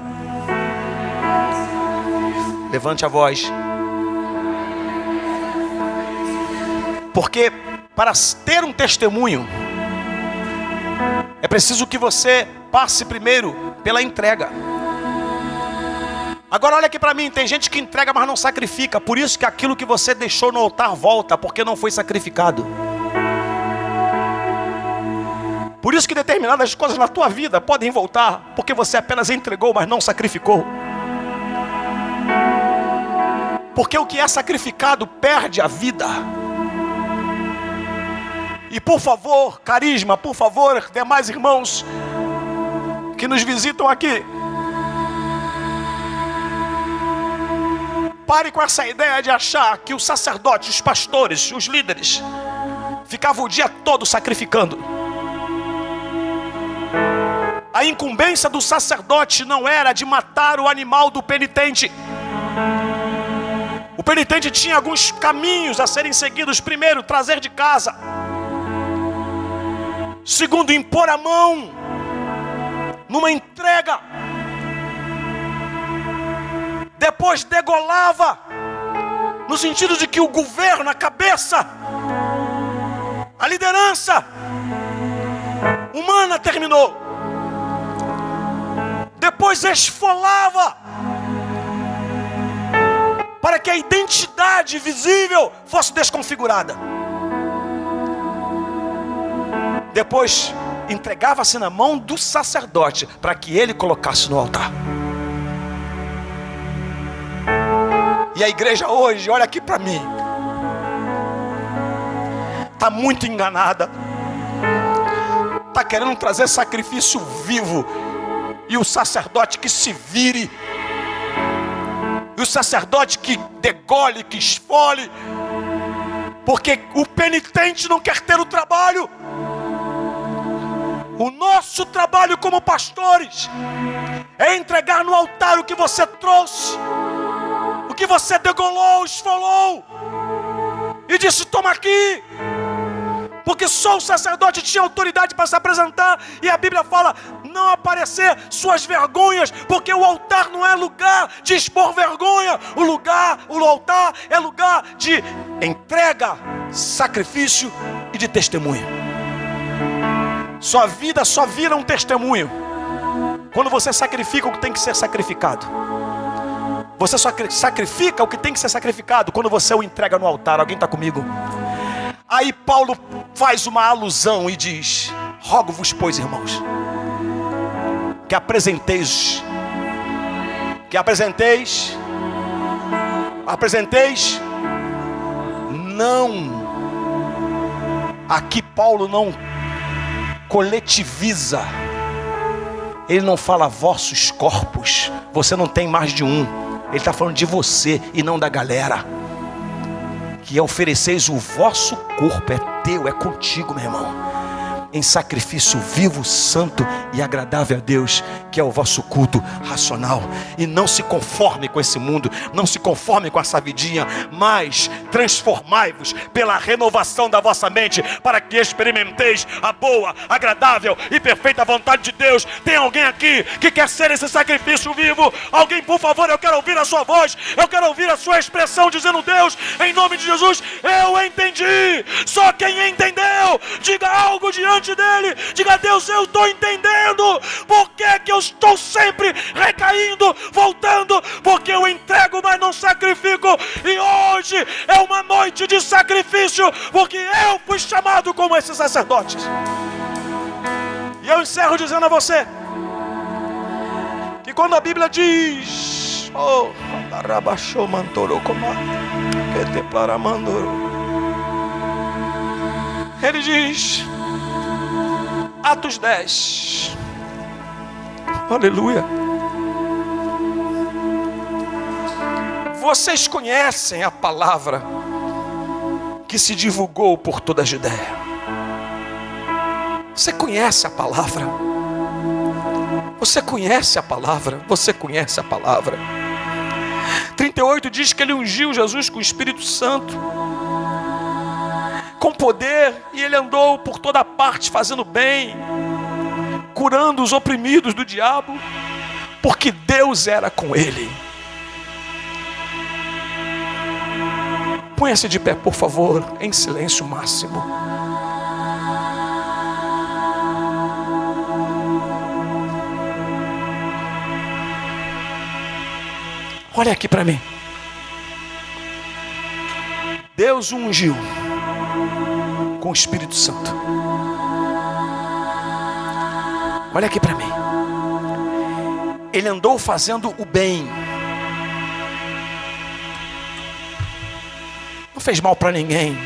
Levante a voz. Porque para ter um testemunho, é preciso que você passe primeiro pela entrega. Agora olha aqui para mim, tem gente que entrega, mas não sacrifica. Por isso que aquilo que você deixou no altar volta, porque não foi sacrificado. Por isso que determinadas coisas na tua vida podem voltar, porque você apenas entregou, mas não sacrificou. Porque o que é sacrificado perde a vida. E por favor, Carisma, por favor, demais irmãos que nos visitam aqui, pare com essa ideia de achar que os sacerdotes, os pastores, os líderes ficavam o dia todo sacrificando. A incumbência do sacerdote não era de matar o animal do penitente. O penitente tinha alguns caminhos a serem seguidos. Primeiro, trazer de casa. Segundo, impor a mão numa entrega. Depois degolava, no sentido de que o governo, a cabeça, a liderança humana terminou. Depois esfolava, para que a identidade visível fosse desconfigurada. Depois entregava-se na mão do sacerdote, para que ele colocasse no altar. E a igreja hoje, olha aqui para mim, está muito enganada. Está querendo trazer sacrifício vivo, e o sacerdote que se vire, e o sacerdote que degole, que esfole, porque o penitente não quer ter o trabalho. O nosso trabalho como pastores É entregar no altar o que você trouxe, o que você degolou, esfolou, e disse: toma aqui. Porque só o sacerdote tinha autoridade para se apresentar. E a Bíblia fala: não aparecer suas vergonhas, porque o altar não é lugar de expor vergonha. O altar é lugar de entrega, sacrifício e de testemunho. Sua vida só vira um testemunho quando você sacrifica o que tem que ser sacrificado. Você só sacrifica o que tem que ser sacrificado quando você o entrega no altar. Alguém está comigo? Aí Paulo faz uma alusão e diz: rogo-vos, pois, irmãos, que apresenteis não. Aqui Paulo não coletiviza, ele não fala vossos corpos, você não tem mais de um, ele está falando de você e não da galera. Que ofereceis o vosso corpo, é teu, é contigo, meu irmão, em sacrifício vivo, santo e agradável a Deus, que é o vosso culto racional. E não se conforme com esse mundo, não se conforme com essa vidinha, mas transformai-vos pela renovação da vossa mente, para que experimenteis a boa, agradável e perfeita vontade de Deus. Tem alguém aqui que quer ser esse sacrifício vivo? Alguém, por favor, eu quero ouvir a sua voz, eu quero ouvir a sua expressão, dizendo: Deus, em nome de Jesus, eu entendi. Só quem entendeu, diga algo diante dele, diga: Deus, eu estou entendendo por que eu estou sempre recaindo, voltando, porque eu entrego, mas não sacrifico. E hoje é uma noite de sacrifício, porque eu fui chamado como esses sacerdotes. E eu encerro dizendo a você que quando a Bíblia diz: ele diz, Atos 10, aleluia, vocês conhecem a palavra que se divulgou por toda a Judéia. Você conhece a palavra, você conhece a palavra, você conhece a palavra. 38 diz que ele ungiu Jesus com o Espírito Santo, com poder, e ele andou por toda parte fazendo bem, curando os oprimidos do diabo, porque Deus era com ele. Ponha-se de pé, por favor, em silêncio máximo. Olha aqui para mim. Deus o ungiu com o Espírito Santo. Olha aqui para mim. Ele andou fazendo o bem. Não fez mal para ninguém.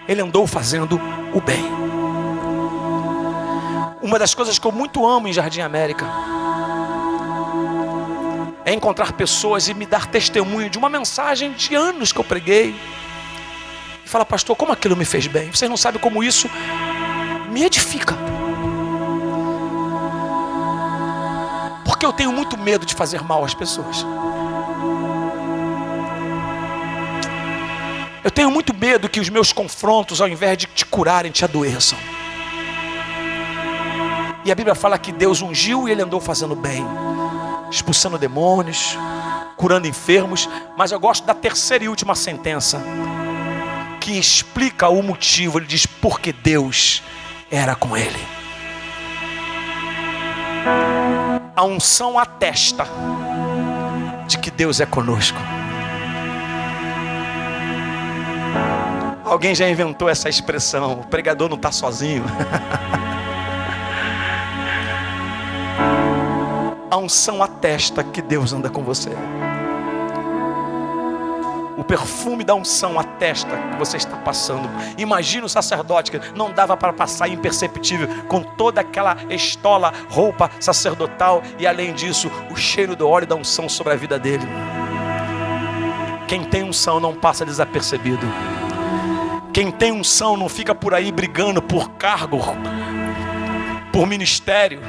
Ele andou fazendo o bem. Uma das coisas que eu muito amo em Jardim América é encontrar pessoas e me dar testemunho de uma mensagem de anos que eu preguei. E fala: pastor, como aquilo me fez bem? Vocês não sabem como isso me edifica. Porque eu tenho muito medo de fazer mal às pessoas. Eu tenho muito medo que os meus confrontos, ao invés de te curarem, te adoeçam. E a Bíblia fala que Deus ungiu e ele andou fazendo bem, expulsando demônios, curando enfermos. Mas eu gosto da terceira e última sentença, que explica o motivo. Ele diz: porque Deus era com ele. A unção atesta de que Deus é conosco. Alguém já inventou essa expressão: o pregador não está sozinho. A unção atesta que Deus anda com você. O perfume da unção atesta que você está passando. Imagina o sacerdote que não dava para passar imperceptível, com toda aquela estola, roupa sacerdotal, e além disso, o cheiro do óleo da unção sobre a vida dele. Quem tem unção não passa desapercebido. Quem tem unção não fica por aí brigando por cargo, por ministério.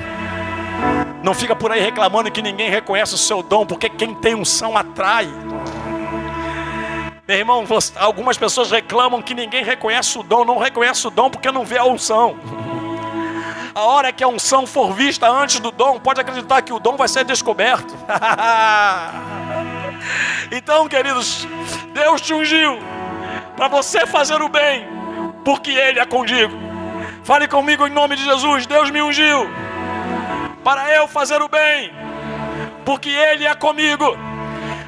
Não fica por aí reclamando que ninguém reconhece o seu dom, porque quem tem unção atrai. Meu irmão, algumas pessoas reclamam que ninguém reconhece o dom. Não reconhece o dom porque não vê a unção. A hora que a unção for vista antes do dom, pode acreditar que o dom vai ser descoberto. Então, queridos, Deus te ungiu para você fazer o bem, porque Ele é contigo. Fale comigo em nome de Jesus. Deus me ungiu para eu fazer o bem, porque Ele é comigo.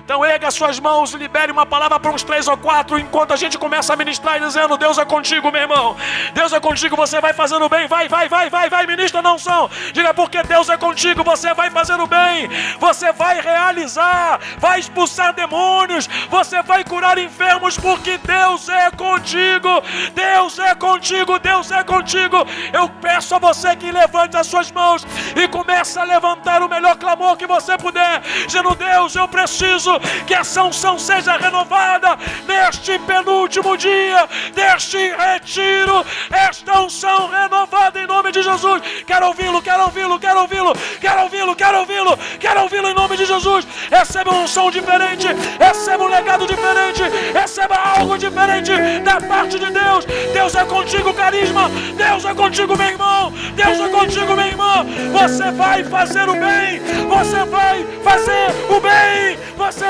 Então erga as suas mãos, libere uma palavra para uns 3 ou 4, enquanto a gente começa a ministrar, dizendo: Deus é contigo, meu irmão. Deus é contigo, você vai fazendo o bem. Vai, ministra não são. Diga: porque Deus é contigo, você vai fazendo o bem. Você vai realizar, vai expulsar demônios, você vai curar enfermos, porque Deus é contigo. Deus é contigo, Deus é contigo. Eu peço a você que levante as suas mãos e comece a levantar o melhor clamor que você puder, dizendo: Deus, eu preciso que essa unção seja renovada neste penúltimo dia deste retiro. Esta unção renovada em nome de Jesus. Quero ouvi-lo, quero ouvi-lo, quero ouvi-lo, quero ouvi-lo, quero ouvi-lo, quero ouvi-lo em nome de Jesus. Receba uma unção diferente, receba um legado diferente, receba algo diferente da parte de Deus. Deus é contigo, carisma. Deus é contigo, meu irmão. Deus é contigo, minha irmã. Você vai fazer o bem, você vai fazer o bem, você vai